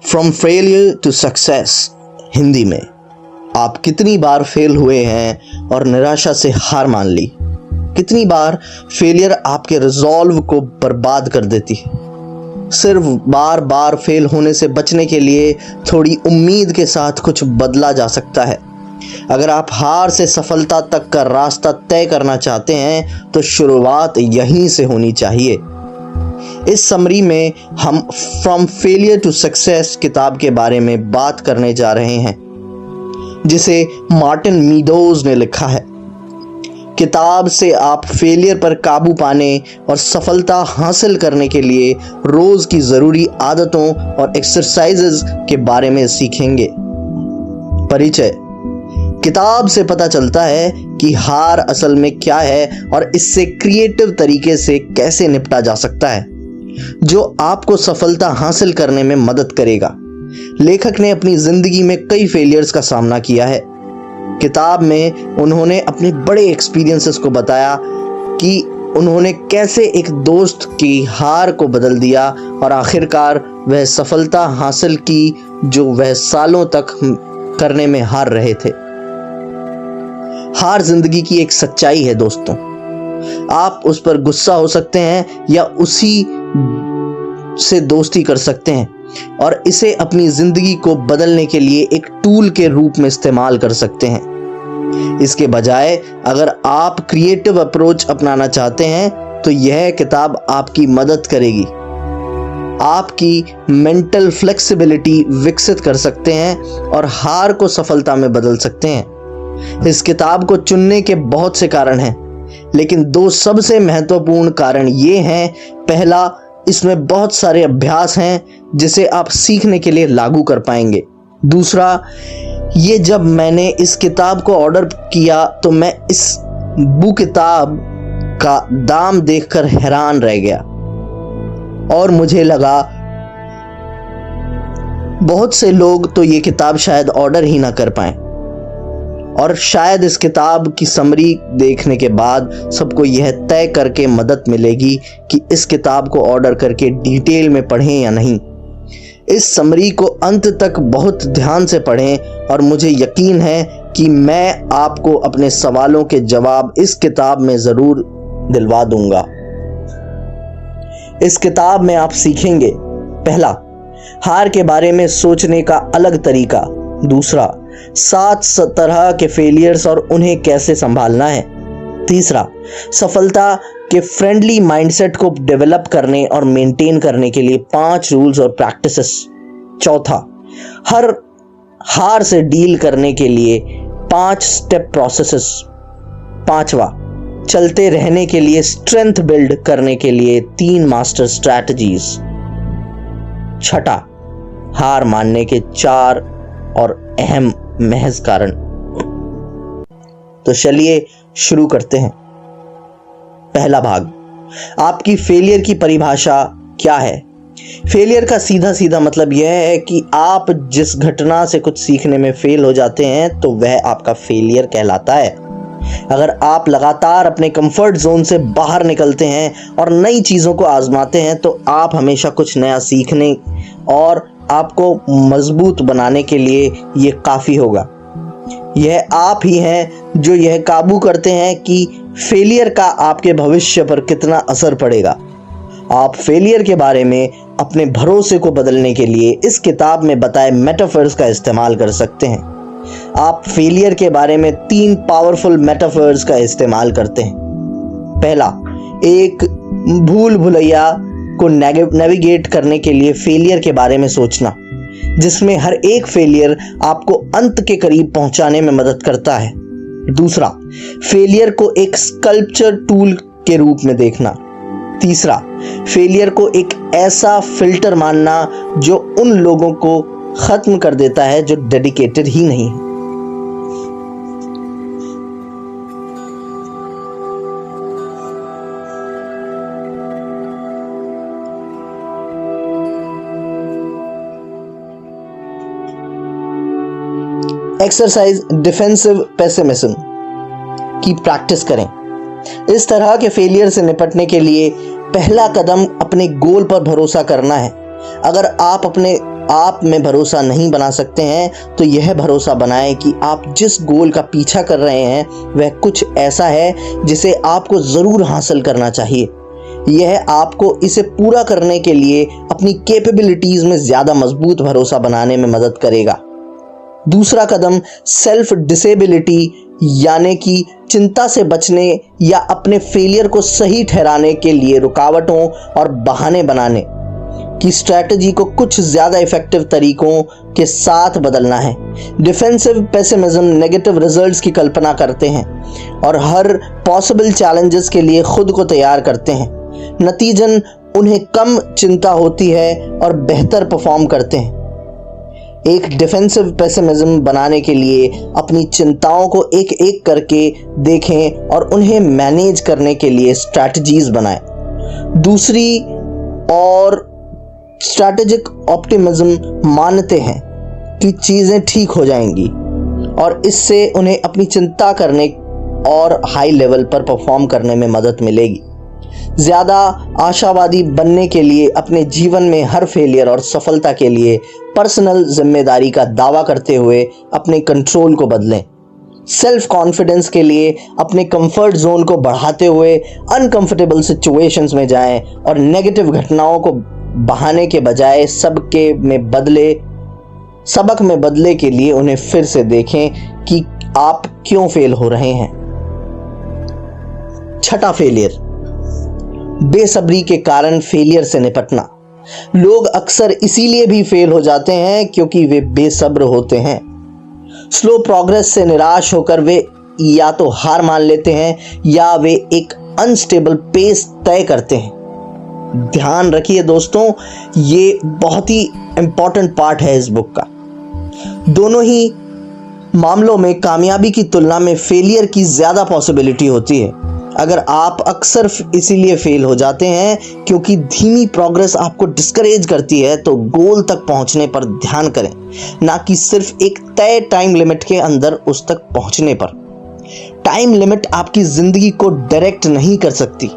From failure to success Hindi में, आप कितनी बार फेल हुए हैं और निराशा से हार मान ली? कितनी बार फेलियर आपके रिजॉल्व को बर्बाद कर देती है? सिर्फ बार बार फेल होने से बचने के लिए थोड़ी उम्मीद के साथ कुछ बदला जा सकता है। अगर आप हार से सफलता तक का रास्ता तय करना चाहते हैं तो शुरुआत यहीं से होनी चाहिए। इस समरी में हम फ्रॉम फेलियर टू सक्सेस किताब के बारे में बात करने जा रहे हैं, जिसे मार्टिन मीडोज ने लिखा है। किताब से आप फेलियर पर काबू पाने और सफलता हासिल करने के लिए रोज की जरूरी आदतों और एक्सरसाइजेज के बारे में सीखेंगे। परिचय। किताब से पता चलता है कि हार असल में क्या है और इससे क्रिएटिव तरीके से कैसे निपटा जा सकता है, जो आपको सफलता हासिल करने में मदद करेगा। लेखक ने अपनी जिंदगी में कई फेलियर्स का सामना किया है। किताब में उन्होंने अपने बड़े एक्सपीरियंसेस को बताया कि उन्होंने कैसे एक दोस्त की हार को बदल दिया और आखिरकार वह सफलता हासिल की जो वह सालों तक करने में हार रहे थे। हार जिंदगी की एक सच्चाई है दोस्तों। आप उस पर गुस्सा हो सकते हैं या उसी से दोस्ती कर सकते हैं और इसे अपनी जिंदगी को बदलने के लिए एक टूल के रूप में इस्तेमाल कर सकते हैं। इसके बजाय अगर आप क्रिएटिव अप्रोच अपनाना चाहते हैं तो यह किताब आपकी मदद करेगी। आपकी मेंटल फ्लेक्सिबिलिटी विकसित कर सकते हैं और हार को सफलता में बदल सकते हैं। इस किताब को चुनने के बहुत से कारण हैं, लेकिन दो सबसे महत्वपूर्ण कारण ये हैं। पहला, इसमें बहुत सारे अभ्यास हैं जिसे आप सीखने के लिए लागू कर पाएंगे। दूसरा, ये जब मैंने इस किताब को ऑर्डर किया तो मैं इस बुक किताब का दाम देखकर हैरान रह गया और मुझे लगा बहुत से लोग तो ये किताब शायद ऑर्डर ही ना कर पाएं। और शायद इस किताब की समरी देखने के बाद सबको यह तय करके मदद मिलेगी कि इस किताब को ऑर्डर करके डिटेल में पढ़ें या नहीं। इस समरी को अंत तक बहुत ध्यान से पढ़ें और मुझे यकीन है कि मैं आपको अपने सवालों के जवाब इस किताब में ज़रूर दिलवा दूंगा। इस किताब में आप सीखेंगे, पहला, हार के बारे में सोचने का अलग तरीका। दूसरा, 7 तरह के फेलियर्स और उन्हें कैसे संभालना है। तीसरा, सफलता के फ्रेंडली माइंडसेट को डेवलप करने और मेंटेन करने के लिए 5 रूल्स और प्रैक्टिसेस। चौथा, हर हार से डील करने के लिए 5 स्टेप प्रोसेसेस। पांचवा, चलते रहने के लिए स्ट्रेंथ बिल्ड करने के लिए 3 मास्टर स्ट्रैटेजीज। छठा, हार मानने के 4 और अहम महज कारण। तो चलिए शुरू करते हैं। पहला भाग, आपकी फेलियर की परिभाषा क्या है? फेलियर का सीधा सीधा मतलब यह है कि आप जिस घटना से कुछ सीखने में फेल हो जाते हैं तो वह आपका फेलियर कहलाता है। अगर आप लगातार अपने कंफर्ट जोन से बाहर निकलते हैं और नई चीज़ों को आजमाते हैं तो आप हमेशा कुछ नया सीखने और आपको मजबूत बनाने के लिए ये काफ़ी होगा। यह आप ही हैं जो यह काबू करते हैं कि फेलियर का आपके भविष्य पर कितना असर पड़ेगा। आप फेलियर के बारे में अपने भरोसे को बदलने के लिए इस किताब में बताए मेटाफर्स का इस्तेमाल कर सकते हैं। आप फेलियर के बारे में 3 पावरफुल मेटाफर्स का इस्तेमाल करते हैं। पहला, एक भूल भुलैया को नेविगेट करने के लिए फेलियर के बारे में सोचना, जिसमें हर एक फेलियर आपको अंत के करीब पहुंचाने में मदद करता है। दूसरा, फेलियर को एक स्कल्पचर टूल के रूप में देखना। तीसरा, फेलियर को एक ऐसा फिल्टर मानना जो उन लोगों को खत्म कर देता है जो डेडिकेटेड ही नहीं है। एक्सरसाइज डिफेंसिव पेसिमिज्म की प्रैक्टिस करें। इस तरह के फेलियर से निपटने के लिए पहला कदम अपने गोल पर भरोसा करना है। अगर आप अपने आप में भरोसा नहीं बना सकते हैं तो यह भरोसा बनाएं कि आप जिस गोल का पीछा कर रहे हैं वह कुछ ऐसा है जिसे आपको ज़रूर हासिल करना चाहिए। यह आपको इसे पूरा करने के लिए अपनी कैपेबिलिटीज़ में ज़्यादा मजबूत भरोसा बनाने में मदद करेगा। दूसरा कदम सेल्फ डिसेबिलिटी यानी कि चिंता से बचने या अपने फेलियर को सही ठहराने के लिए रुकावटों और बहाने बनाने की स्ट्रैटेजी को कुछ ज़्यादा इफेक्टिव तरीकों के साथ बदलना है। डिफेंसिव पेसिमिज्म नेगेटिव रिजल्ट्स की कल्पना करते हैं और हर पॉसिबल चैलेंजेस के लिए खुद को तैयार करते हैं। नतीजन उन्हें कम चिंता होती है और बेहतर परफॉर्म करते हैं। एक डिफेंसिव पेसिमिज्म बनाने के लिए अपनी चिंताओं को एक एक करके देखें और उन्हें मैनेज करने के लिए स्ट्रैटेजीज बनाएं। दूसरी और स्ट्रैटेजिक ऑप्टिमिज्म मानते हैं कि चीज़ें ठीक हो जाएंगी और इससे उन्हें अपनी चिंता करने और हाई लेवल पर परफॉर्म करने में मदद मिलेगी। ज़्यादा आशावादी बनने के लिए अपने जीवन में हर फेलियर और सफलता के लिए पर्सनल जिम्मेदारी का दावा करते हुए अपने कंट्रोल को बदलें। सेल्फ कॉन्फिडेंस के लिए अपने कंफर्ट जोन को बढ़ाते हुए अनकंफर्टेबल सिचुएशंस में जाएं और नेगेटिव घटनाओं को बहाने के बजाय सबक में बदले के लिए उन्हें फिर से देखें कि आप क्यों फेल हो रहे हैं। छठा फेलियर, बेसब्री के कारण फेलियर से निपटना। लोग अक्सर इसीलिए भी फेल हो जाते हैं क्योंकि वे बेसब्र होते हैं। स्लो प्रोग्रेस से निराश होकर वे या तो हार मान लेते हैं या वे एक अनस्टेबल पेस तय करते हैं। ध्यान रखिए दोस्तों, ये बहुत ही इंपॉर्टेंट पार्ट है इस बुक का। दोनों ही मामलों में कामयाबी की तुलना में फेलियर की ज़्यादा पॉसिबिलिटी होती है। अगर आप अक्सर इसीलिए फेल हो जाते हैं क्योंकि धीमी प्रोग्रेस आपको डिस्करेज करती है, तो गोल तक पहुंचने पर ध्यान करें, ना कि सिर्फ एक तय टाइम लिमिट के अंदर उस तक पहुंचने पर। टाइम लिमिट आपकी ज़िंदगी को डायरेक्ट नहीं कर सकती।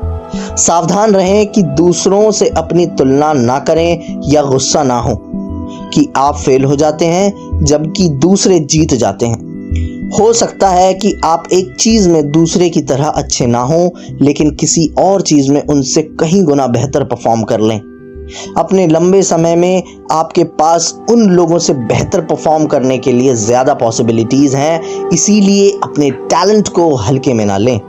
सावधान रहें कि दूसरों से अपनी तुलना ना करें या गुस्सा ना हो कि आप फेल हो जाते हैं जबकि दूसरे जीत जाते हैं। हो सकता है कि आप एक चीज़ में दूसरे की तरह अच्छे ना हो, लेकिन किसी और चीज़ में उनसे कहीं गुना बेहतर परफॉर्म कर लें। अपने लंबे समय में आपके पास उन लोगों से बेहतर परफॉर्म करने के लिए ज़्यादा पॉसिबिलिटीज़ हैं, इसीलिए अपने टैलेंट को हल्के में ना लें।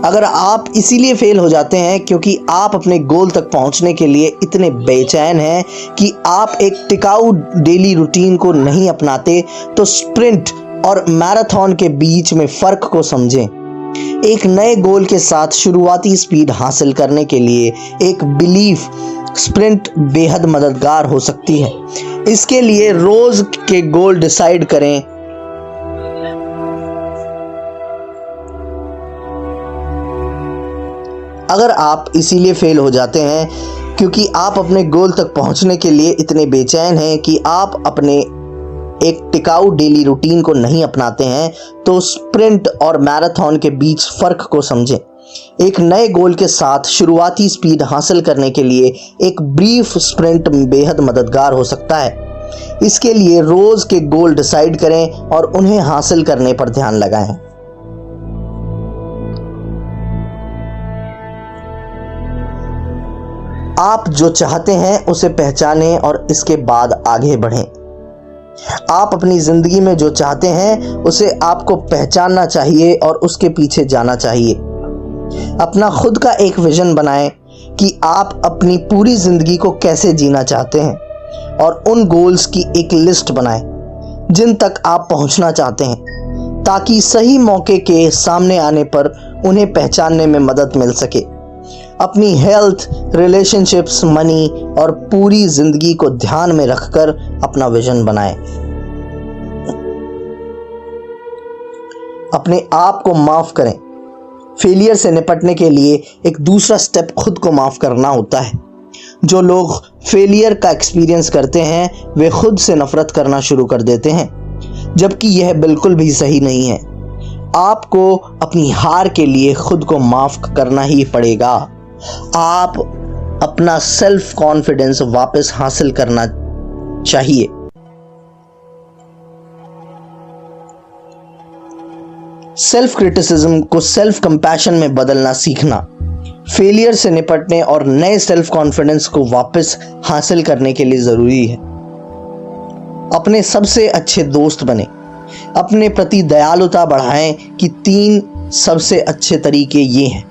अगर आप इसीलिए फेल हो जाते हैं क्योंकि आप अपने गोल तक पहुंचने के लिए इतने बेचैन हैं कि आप एक टिकाऊ डेली रूटीन को नहीं अपनाते, तो स्प्रिंट और मैराथन के बीच में फ़र्क को समझें। एक नए गोल के साथ शुरुआती स्पीड हासिल करने के लिए एक बिलीफ स्प्रिंट बेहद मददगार हो सकती है। इसके लिए रोज़ के गोल डिसाइड करें। अगर आप इसीलिए फेल हो जाते हैं क्योंकि आप अपने गोल तक पहुंचने के लिए इतने बेचैन हैं कि आप अपने एक टिकाऊ डेली रूटीन को नहीं अपनाते हैं, तो स्प्रिंट और मैराथन के बीच फ़र्क को समझें। एक नए गोल के साथ शुरुआती स्पीड हासिल करने के लिए एक ब्रीफ स्प्रिंट बेहद मददगार हो सकता है। इसके लिए रोज़ के गोल डिसाइड करें और उन्हें हासिल करने पर ध्यान लगाएं। आप जो चाहते हैं उसे पहचानें और इसके बाद आगे बढ़ें। आप अपनी ज़िंदगी में जो चाहते हैं उसे आपको पहचानना चाहिए और उसके पीछे जाना चाहिए। अपना खुद का एक विज़न बनाएं कि आप अपनी पूरी ज़िंदगी को कैसे जीना चाहते हैं और उन गोल्स की एक लिस्ट बनाएं जिन तक आप पहुंचना चाहते हैं, ताकि सही मौके के सामने आने पर उन्हें पहचानने में मदद मिल सके। अपनी हेल्थ, रिलेशनशिप्स, मनी और पूरी ज़िंदगी को ध्यान में रखकर अपना विजन बनाएं। अपने आप को माफ़ करें। फेलियर से निपटने के लिए एक दूसरा स्टेप खुद को माफ़ करना होता है। जो लोग फेलियर का एक्सपीरियंस करते हैं वे खुद से नफरत करना शुरू कर देते हैं, जबकि यह बिल्कुल भी सही नहीं है। आपको अपनी हार के लिए खुद को माफ़ करना ही पड़ेगा। आप अपना सेल्फ कॉन्फिडेंस वापस हासिल करना चाहिए। सेल्फ क्रिटिसिज्म को सेल्फ कंपैशन में बदलना सीखना फेलियर से निपटने और नए सेल्फ कॉन्फिडेंस को वापस हासिल करने के लिए जरूरी है। अपने सबसे अच्छे दोस्त बने, अपने प्रति दयालुता बढ़ाएं कि 3 सबसे अच्छे तरीके ये हैं।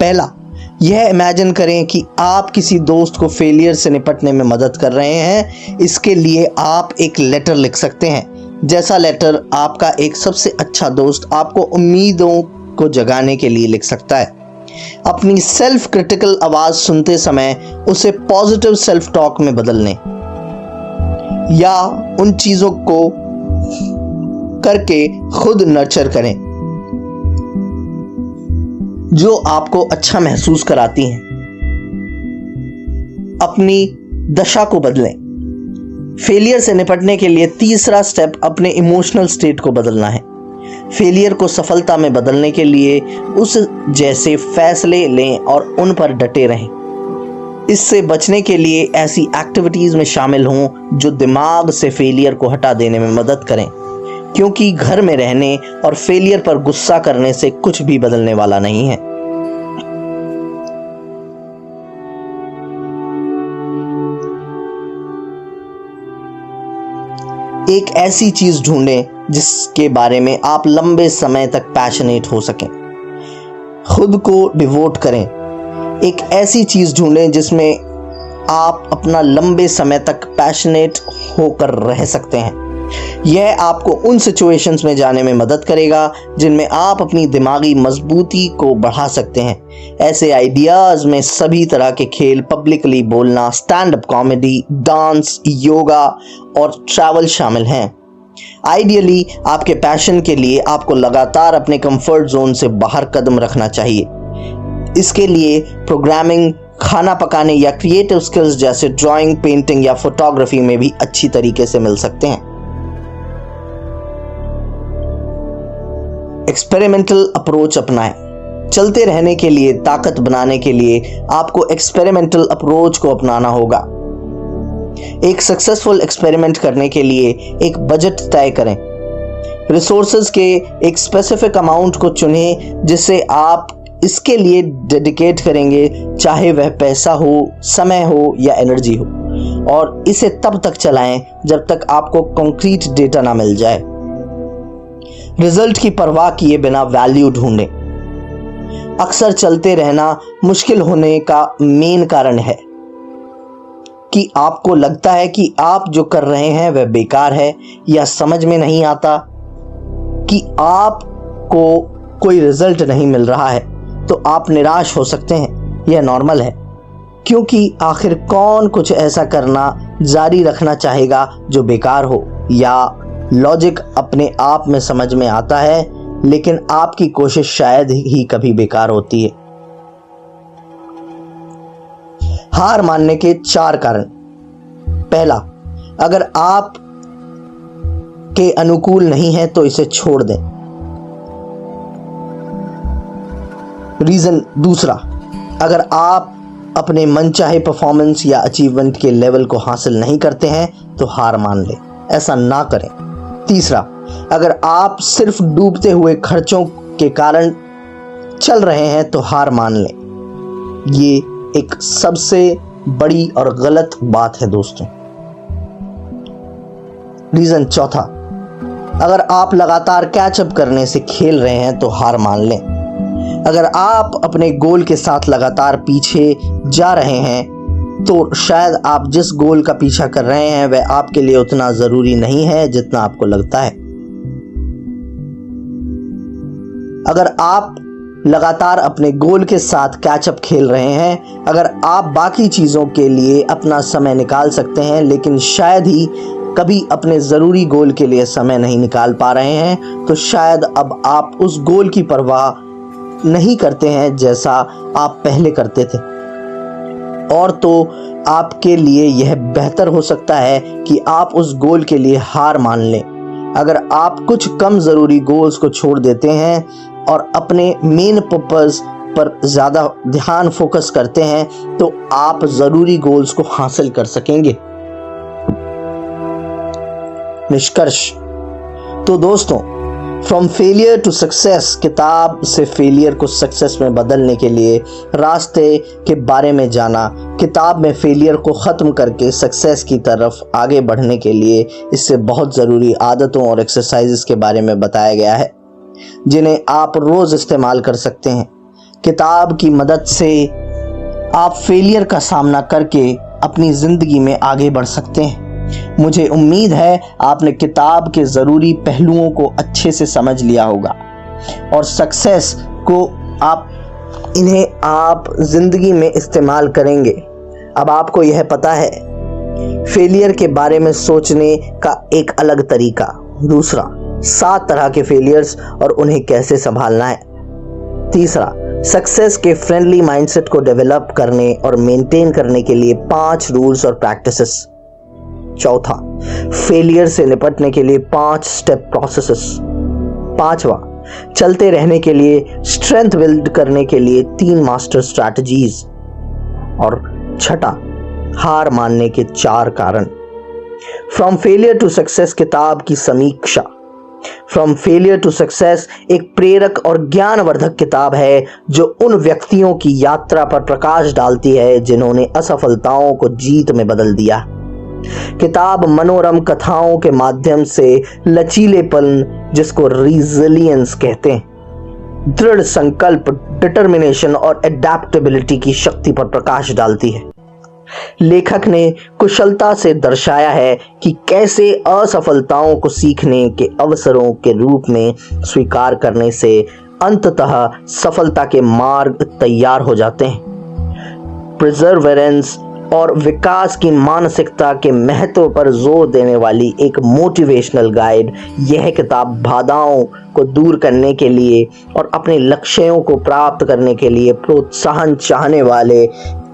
पहला, यह इमेजिन करें कि आप किसी दोस्त को फेलियर से निपटने में मदद कर रहे हैं। इसके लिए आप एक लेटर लिख सकते हैं, जैसा लेटर आपका एक सबसे अच्छा दोस्त आपको उम्मीदों को जगाने के लिए लिख सकता है। अपनी सेल्फ क्रिटिकल आवाज सुनते समय उसे पॉजिटिव सेल्फ टॉक में बदल लें या उन चीजों को करके खुद नर्चर करें जो आपको अच्छा महसूस कराती हैं। अपनी दशा को बदलें। फेलियर से निपटने के लिए तीसरा स्टेप अपने इमोशनल स्टेट को बदलना है। फेलियर को सफलता में बदलने के लिए उस जैसे फैसले लें और उन पर डटे रहें। इससे बचने के लिए ऐसी एक्टिविटीज में शामिल हों जो दिमाग से फेलियर को हटा देने में मदद करें, क्योंकि घर में रहने और फेलियर पर गुस्सा करने से कुछ भी बदलने वाला नहीं है। एक ऐसी चीज ढूंढें जिसके बारे में आप लंबे समय तक पैशनेट हो सकें। खुद को डिवोट करें। एक ऐसी चीज ढूंढें जिसमें आप अपना लंबे समय तक पैशनेट होकर रह सकते हैं। यह आपको उन सिचुएशंस में जाने में मदद करेगा जिनमें आप अपनी दिमागी मजबूती को बढ़ा सकते हैं। ऐसे आइडियाज में सभी तरह के खेल, पब्लिकली बोलना, stand up comedy, dance, yoga और ट्रैवल शामिल हैं। आइडियली आपके पैशन के लिए आपको लगातार अपने कंफर्ट जोन से बाहर कदम रखना चाहिए। इसके लिए प्रोग्रामिंग, खाना पकाने या क्रिएटिव स्किल्स जैसे ड्राइंग, पेंटिंग या फोटोग्राफी में भी अच्छी तरीके से मिल सकते हैं। एक्सपेरिमेंटल अप्रोच अपनाएं। चलते रहने के लिए, ताकत बनाने के लिए आपको एक्सपेरिमेंटल अप्रोच को अपनाना होगा। एक सक्सेसफुल एक्सपेरिमेंट करने के लिए एक बजट तय करें। रिसोर्सेज के एक स्पेसिफिक अमाउंट को चुनें जिसे आप इसके लिए डेडिकेट करेंगे, चाहे वह पैसा हो, समय हो या एनर्जी हो, और इसे तब तक चलाएं जब तक आपको कॉन्क्रीट डेटा ना मिल जाए। रिजल्ट की परवाह किए बिना वैल्यू ढूंढें। अक्सर चलते रहना मुश्किल होने का मेन कारण है कि आपको लगता है कि आप जो कर रहे हैं वह बेकार है, या समझ में नहीं आता कि आपको कोई रिजल्ट नहीं मिल रहा है, तो आप निराश हो सकते हैं। यह नॉर्मल है, क्योंकि आखिर कौन कुछ ऐसा करना जारी रखना चाहेगा जो बेकार हो, या लॉजिक अपने आप में समझ में आता है लेकिन आपकी कोशिश शायद ही कभी बेकार होती है। हार मानने के 4 कारण। पहला, अगर आप के अनुकूल नहीं है तो इसे छोड़ दें। रीजन दूसरा, अगर आप अपने मनचाहे परफॉर्मेंस या अचीवमेंट के लेवल को हासिल नहीं करते हैं तो हार मान लें, ऐसा ना करें। तीसरा, अगर आप सिर्फ डूबते हुए खर्चों के कारण चल रहे हैं तो हार मान लें। ये एक सबसे बड़ी और गलत बात है दोस्तों। रीजन चौथा, अगर आप लगातार कैचअप करने से खेल रहे हैं तो हार मान लें। अगर आप अपने गोल के साथ लगातार पीछे जा रहे हैं तो शायद आप जिस गोल का पीछा कर रहे हैं वह आपके लिए उतना जरूरी नहीं है जितना आपको लगता है। अगर आप लगातार अपने गोल के साथ कैचअप खेल रहे हैं, अगर आप बाकी चीजों के लिए अपना समय निकाल सकते हैं लेकिन शायद ही कभी अपने जरूरी गोल के लिए समय नहीं निकाल पा रहे हैं, तो शायद अब आप उस गोल की परवाह नहीं करते हैं जैसा आप पहले करते थे। और तो आपके लिए यह बेहतर हो सकता है कि आप उस गोल के लिए हार मान लें। अगर आप कुछ कम जरूरी गोल्स को छोड़ देते हैं और अपने मेन पर्पस पर ज़्यादा ध्यान फोकस करते हैं तो आप ज़रूरी गोल्स को हासिल कर सकेंगे। निष्कर्ष। तो दोस्तों, फ्रॉम फेलियर टू सक्सेस किताब से फेलियर को सक्सेस में बदलने के लिए रास्ते के बारे में जाना। किताब में फेलियर को ख़त्म करके सक्सेस की तरफ आगे बढ़ने के लिए इससे बहुत ज़रूरी आदतों और एक्सरसाइजेस के बारे में बताया गया है, जिन्हें आप रोज़ इस्तेमाल कर सकते हैं। किताब की मदद से आप फेलियर का सामना करके अपनी ज़िंदगी में आगे बढ़ सकते हैं। मुझे उम्मीद है आपने किताब के ज़रूरी पहलुओं को अच्छे से समझ लिया होगा और सक्सेस को आप ज़िंदगी में इस्तेमाल करेंगे। अब आपको यह पता है फेलियर के बारे में सोचने का एक अलग तरीका। दूसरा, 7 तरह के फेलियर्स और उन्हें कैसे संभालना है। तीसरा, सक्सेस के फ्रेंडली माइंडसेट को डेवलप करने और मेंटेन करने के लिए 5 रूल्स और प्रैक्टिसेस। चौथा, फेलियर से निपटने के लिए 5 स्टेप प्रोसेसेस। पांचवा, चलते रहने के लिए स्ट्रेंथ बिल्ड करने के लिए 3 मास्टर स्ट्रैटेजीज। और छठा, हार मानने के 4 कारण। फ्रॉम फेलियर टू सक्सेस किताब की समीक्षा। फ्रॉम फेलियर टू सक्सेस एक प्रेरक और ज्ञानवर्धक किताब है जो उन व्यक्तियों की यात्रा पर प्रकाश डालती है जिन्होंने असफलताओं को जीत में बदल दिया। किताब मनोरम कथाओं के माध्यम से लचीलेपन, जिसको रिजिलियंस कहते हैं, दृढ़ संकल्प, डिटर्मिनेशन और एडेप्टेबिलिटी की शक्ति पर प्रकाश डालती है। लेखक ने कुशलता से दर्शाया है कि कैसे असफलताओं को सीखने के अवसरों के रूप में स्वीकार करने से अंततः सफलता के मार्ग तैयार हो जाते हैं। प्रिजर्वेरेंस और विकास की मानसिकता के महत्व पर जोर देने वाली एक मोटिवेशनल गाइड। यह किताब बाधाओं को दूर करने के लिए और अपने लक्ष्यों को प्राप्त करने के लिए प्रोत्साहन चाहने वाले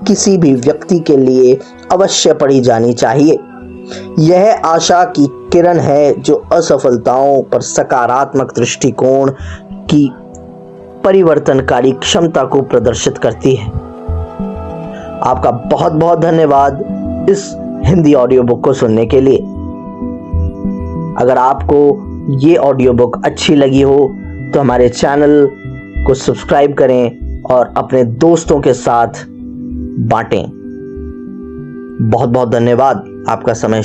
किसी भी व्यक्ति के लिए अवश्य पढ़ी जानी चाहिए। यह आशा की किरण है जो असफलताओं पर सकारात्मक दृष्टिकोण की परिवर्तनकारी क्षमता को प्रदर्शित करती है। आपका बहुत बहुत धन्यवाद इस हिंदी ऑडियो बुक को सुनने के लिए। अगर आपको ये ऑडियो बुक अच्छी लगी हो तो हमारे चैनल को सब्सक्राइब करें और अपने दोस्तों के साथ बांटें। बहुत बहुत धन्यवाद। आपका समय